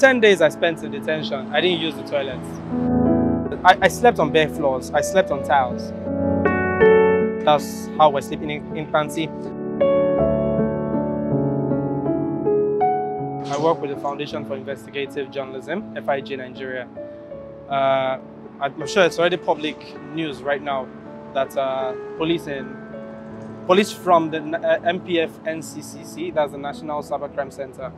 10 days I spent in detention, I didn't use the toilets. I slept on bare floors. I slept on tiles. That's how we're sleeping in Panti. I work with the Foundation for Investigative Journalism, FIJ Nigeria. I'm sure it's already public news right now that police from the MPF NCCC, that's the National Cybercrime Center,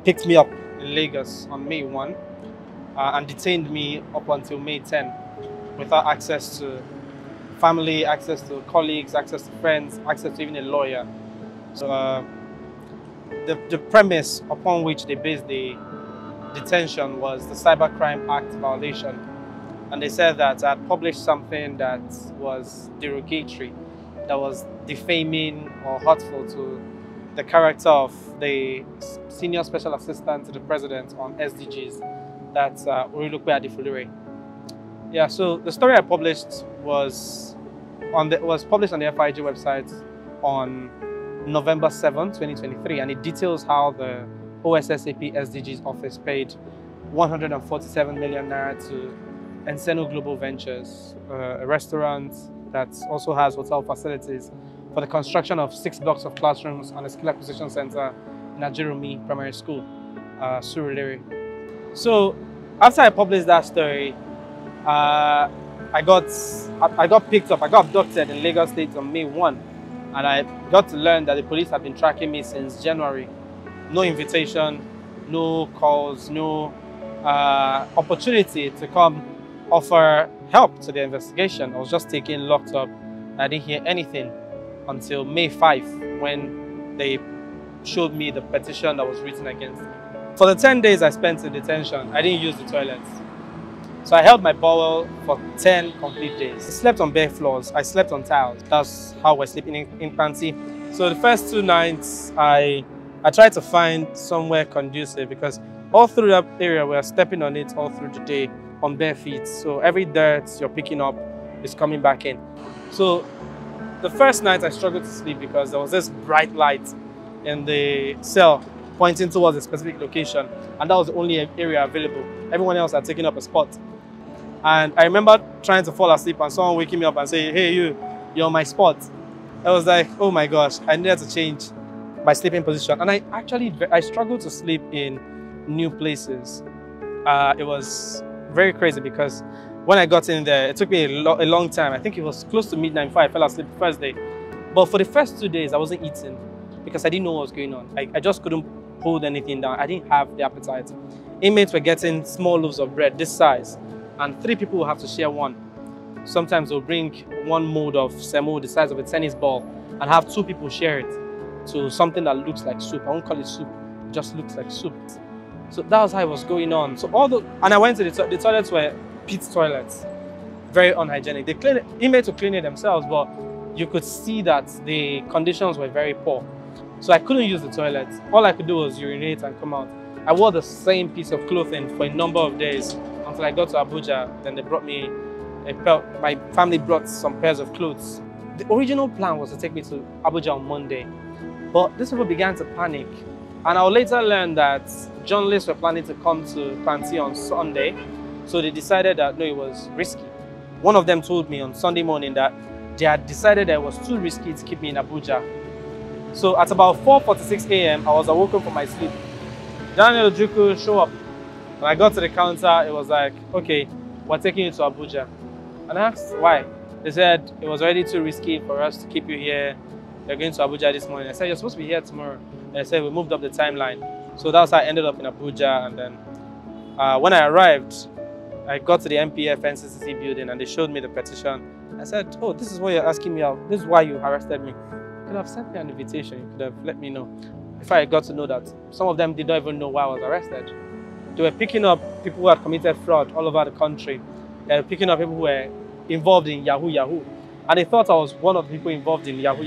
picked me up in Lagos on May 1 and detained me up until May 10 without access to family, access to colleagues, access to friends, access to even a lawyer. So the premise upon which they based the detention was the Cybercrime Act violation. And they said that I had published something that was derogatory, that was defaming or hurtful to the character of the Senior Special Assistant to the President on SDGs, that's Ojukwu Adifulure. Yeah, so the story I published was published on the FIJ website on November 7, 2023, and it details how the OSSAP SDGs office paid 147 million naira to Enseno Global Ventures, a restaurant that also has hotel facilities, for the construction of 6 blocks of classrooms and a skill acquisition center in Ajiromi Primary School, Surulere. So after I published that story, I got picked up, I got abducted in Lagos State on May 1, and I got to learn that the police have been tracking me since January. No invitation, no calls, no opportunity to come offer help to the investigation. I was just taken, locked up. I didn't hear anything until May 5 when they showed me the petition that was written against me. For the 10 days I spent in detention, I didn't use the toilets. So I held my bowel for 10 complete days. I slept on bare floors. I slept on tiles. That's how we're sleeping in Panti. So the first 2 nights, I tried to find somewhere conducive, because all through that area we are stepping on it all through the day on bare feet. So every dirt you're picking up is coming back in. So the first night I struggled to sleep because there was this bright light in the cell pointing towards a specific location, and that was the only area available. Everyone else had taken up a spot. And I remember trying to fall asleep and someone waking me up and saying, "Hey, you're on my spot." I was like, oh my gosh, I needed to change my sleeping position. And I struggled to sleep in new places. It was very crazy because when I got in there, it took me a long time. I think it was close to midnight before I fell asleep the first day. But for the first 2 days, I wasn't eating because I didn't know what was going on. I just couldn't hold anything down. I didn't have the appetite. Inmates were getting small loaves of bread this size, and 3 people will have to share one. Sometimes they'll bring 1 mold of semo the size of a tennis ball and have 2 people share it to something that looks like soup. I won't call it soup, it just looks like soup. So that was how it was going on. So and I went to the toilets were pit toilets, very unhygienic. Inmates would clean it themselves, but you could see that the conditions were very poor. So I couldn't use the toilets. All I could do was urinate and come out. I wore the same piece of clothing for a number of days until I got to Abuja. Then they brought me my family brought some pairs of clothes. The original plan was to take me to Abuja on Monday, but these people began to panic. And I would later learn that journalists were planning to come to Panti on Sunday, so they decided that no, it was risky. One of them told me on Sunday morning that they had decided that it was too risky to keep me in Abuja. So at about 4:46 a.m., I was awoken from my sleep. Daniel Ojukwu showed up. When I got to the counter, it was like, okay, we're taking you to Abuja. And I asked why. They said it was already too risky for us to keep you here. You're going to Abuja this morning. I said, you're supposed to be here tomorrow. And they said, we moved up the timeline. So that's how I ended up in Abuja. And then when I arrived, I got to the MPF NCCC building and they showed me the petition. I said, oh, this is what you're asking me out. This is why you arrested me. You could have sent me an invitation. You could have let me know. Before I got to know that some of them did not even know why I was arrested. They were picking up people who had committed fraud all over the country. They were picking up people who were involved in Yahoo. And they thought I was one of the people involved in Yahoo.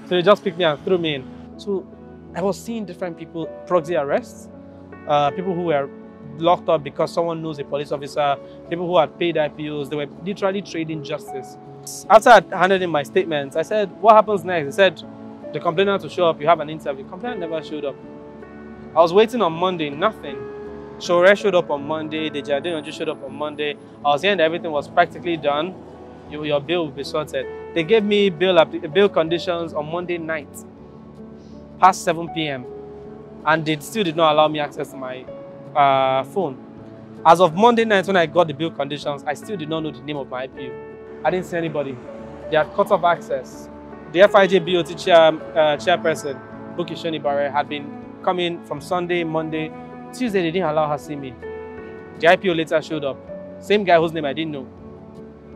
So they just picked me and threw me in. So I was seeing different people, proxy arrests, people who were locked up because someone knows a police officer, people who had paid IPOs. They were literally trading justice. After I handed in my statements, I said, what happens next? They said, the complainant will show up, you have an interview. The complainant never showed up. I was waiting on Monday, nothing. Shore showed up on Monday, the Jardine just showed up on Monday. I was hearing that everything was practically done. Your bill will be sorted. They gave me bill conditions on Monday night, past 7 p.m. and they still did not allow me access to my phone. As of Monday night when I got the bill conditions, I still did not know the name of my IPO. I didn't see anybody. They had cut off access. The FIJ BOT chairperson, Buki Shonibare, had been coming from Sunday, Monday. Tuesday, they didn't allow her to see me. The IPO later showed up. Same guy whose name I didn't know.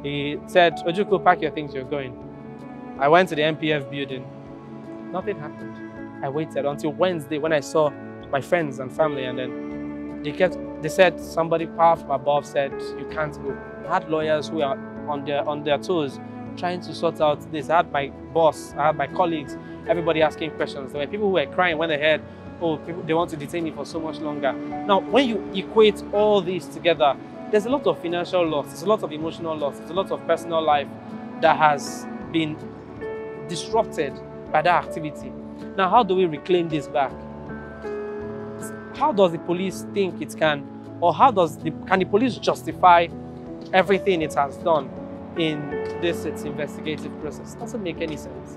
He said, Ojukwu, pack your things, you're going. I went to the MPF building. Nothing happened. I waited until Wednesday when I saw my friends and family, and then they said somebody powerful above said, you can't go. I had lawyers who are on their toes trying to sort out this. I had my boss, I had my colleagues, everybody asking questions. There were people who were crying when they heard, oh, they want to detain me for so much longer. Now, when you equate all these together, there's a lot of financial loss, there's a lot of emotional loss, there's a lot of personal life that has been disrupted by that activity. Now, how do we reclaim this back? How does the police think it can, or can the police justify everything it has done in its investigative process? It doesn't make any sense.